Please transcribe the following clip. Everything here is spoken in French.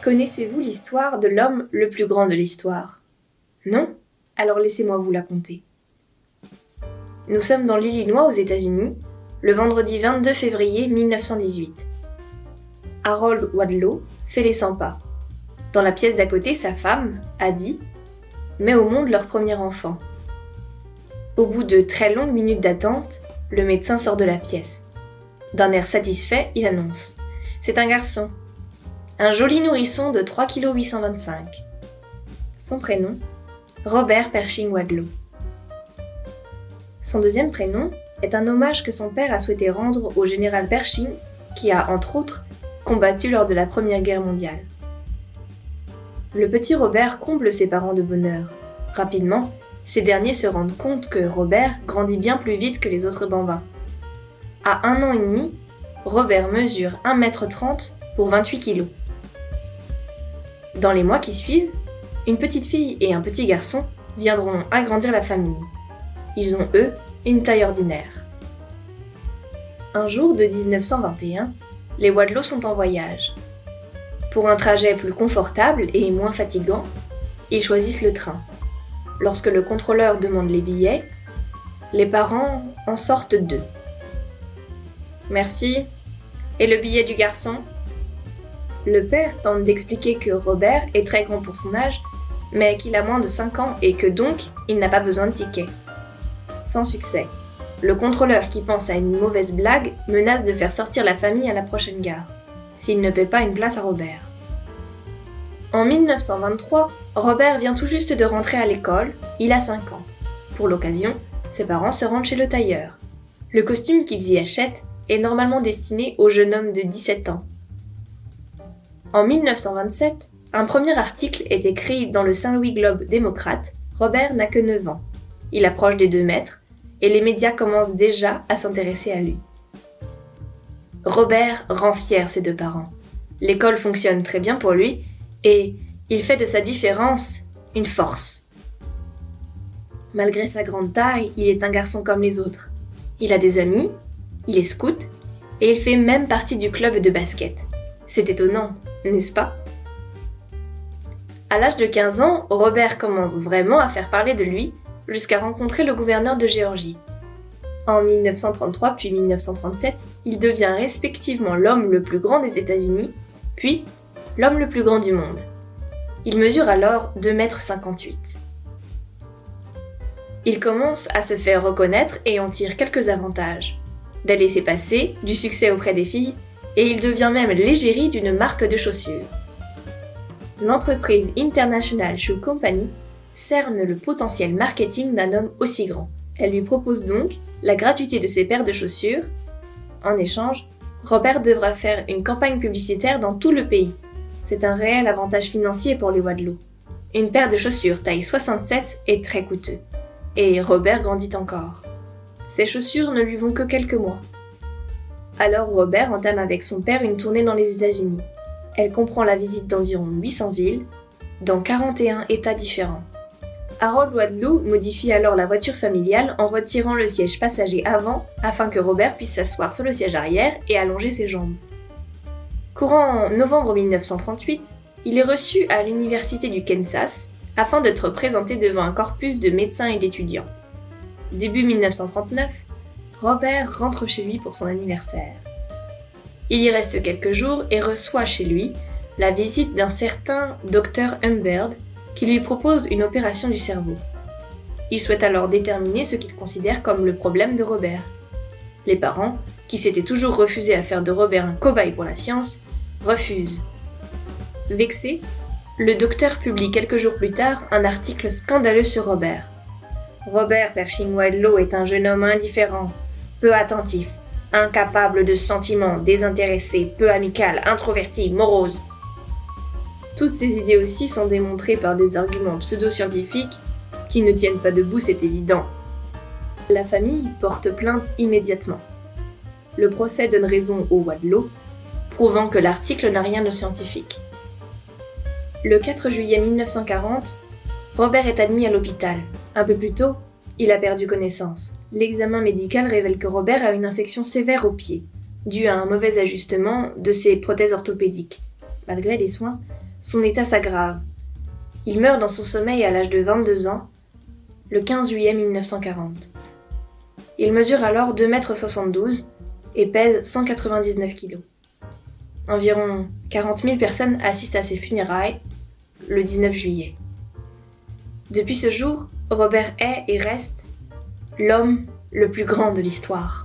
Connaissez-vous l'histoire de l'homme le plus grand de l'histoire ? Non ? Alors laissez-moi vous la conter. Nous sommes dans l'Illinois aux États-Unis, le vendredi 22 février 1918. Harold Wadlow fait les 100 pas. Dans la pièce d'à côté, sa femme, Addie, met au monde leur premier enfant. Au bout de très longues minutes d'attente, le médecin sort de la pièce. D'un air satisfait, il annonce « C'est un garçon. Un joli nourrisson de 3,825 kg. » Son prénom, Robert Pershing Wadlow. Son deuxième prénom est un hommage que son père a souhaité rendre au général Pershing qui a, entre autres, combattu lors de la Première Guerre mondiale. Le petit Robert comble ses parents de bonheur. Rapidement, ces derniers se rendent compte que Robert grandit bien plus vite que les autres bambins. À 1 an et demi, Robert mesure 1,30 m pour 28 kg. Dans les mois qui suivent, une petite fille et un petit garçon viendront agrandir la famille. Ils ont, eux, une taille ordinaire. Un jour de 1921, les Wadlow sont en voyage. Pour un trajet plus confortable et moins fatigant, ils choisissent le train. Lorsque le contrôleur demande les billets, les parents en sortent 2. « Merci. Et le billet du garçon ?» Le père tente d'expliquer que Robert est très grand pour son âge, mais qu'il a moins de 5 ans et que donc, il n'a pas besoin de ticket. Sans succès. Le contrôleur qui pense à une mauvaise blague menace de faire sortir la famille à la prochaine gare, s'il ne paie pas une place à Robert. En 1923, Robert vient tout juste de rentrer à l'école, il a 5 ans. Pour l'occasion, ses parents se rendent chez le tailleur. Le costume qu'ils y achètent est normalement destiné au jeune homme de 17 ans. En 1927, un premier article est écrit dans le Saint-Louis Globe démocrate. Robert n'a que 9 ans. Il approche des 2 mètres et les médias commencent déjà à s'intéresser à lui. Robert rend fier ses 2 parents. L'école fonctionne très bien pour lui et il fait de sa différence une force. Malgré sa grande taille, il est un garçon comme les autres. Il a des amis, il est scout et il fait même partie du club de basket. C'est étonnant, n'est-ce pas ? À l'âge de 15 ans, Robert commence vraiment à faire parler de lui jusqu'à rencontrer le gouverneur de Géorgie. En 1933 puis 1937, il devient respectivement l'homme le plus grand des États-Unis, puis l'homme le plus grand du monde. Il mesure alors 2,58 m. Il commence à se faire reconnaître et en tire quelques avantages. Des laissez-passer, du succès auprès des filles, et il devient même l'égérie d'une marque de chaussures. L'entreprise International Shoe Company cerne le potentiel marketing d'un homme aussi grand. Elle lui propose donc la gratuité de ses paires de chaussures. En échange, Robert devra faire une campagne publicitaire dans tout le pays. C'est un réel avantage financier pour les Wadlow. Une paire de chaussures taille 67 est très coûteux. Et Robert grandit encore. Ses chaussures ne lui vont que quelques mois. Alors Robert entame avec son père une tournée dans les États-Unis. Elle comprend la visite d'environ 800 villes, dans 41 États différents. Harold Wadlow modifie alors la voiture familiale en retirant le siège passager avant afin que Robert puisse s'asseoir sur le siège arrière et allonger ses jambes. Courant novembre 1938, il est reçu à l'université du Kansas afin d'être présenté devant un corpus de médecins et d'étudiants. Début 1939, Robert rentre chez lui pour son anniversaire. Il y reste quelques jours et reçoit chez lui la visite d'un certain Dr Humbird qui lui propose une opération du cerveau. Il souhaite alors déterminer ce qu'il considère comme le problème de Robert. Les parents, qui s'étaient toujours refusés à faire de Robert un cobaye pour la science, refusent. Vexé, le docteur publie quelques jours plus tard un article scandaleux sur Robert. Robert Pershing Wadlow est un jeune homme indifférent, peu attentif, incapable de sentiments, désintéressé, peu amical, introverti, morose. Toutes ces idées aussi sont démontrées par des arguments pseudo-scientifiques qui ne tiennent pas debout, c'est évident. La famille porte plainte immédiatement. Le procès donne raison aux Wadlow, prouvant que l'article n'a rien de scientifique. Le 4 juillet 1940, Robert est admis à l'hôpital. Un peu plus tôt, il a perdu connaissance. L'examen médical révèle que Robert a une infection sévère au pied, due à un mauvais ajustement de ses prothèses orthopédiques. Malgré les soins, son état s'aggrave. Il meurt dans son sommeil à l'âge de 22 ans, le 15 juillet 1940. Il mesure alors 2,72 m et pèse 199 kg. Environ 40 000 personnes assistent à ses funérailles le 19 juillet. Depuis ce jour, Robert est et reste l'homme le plus grand de l'histoire.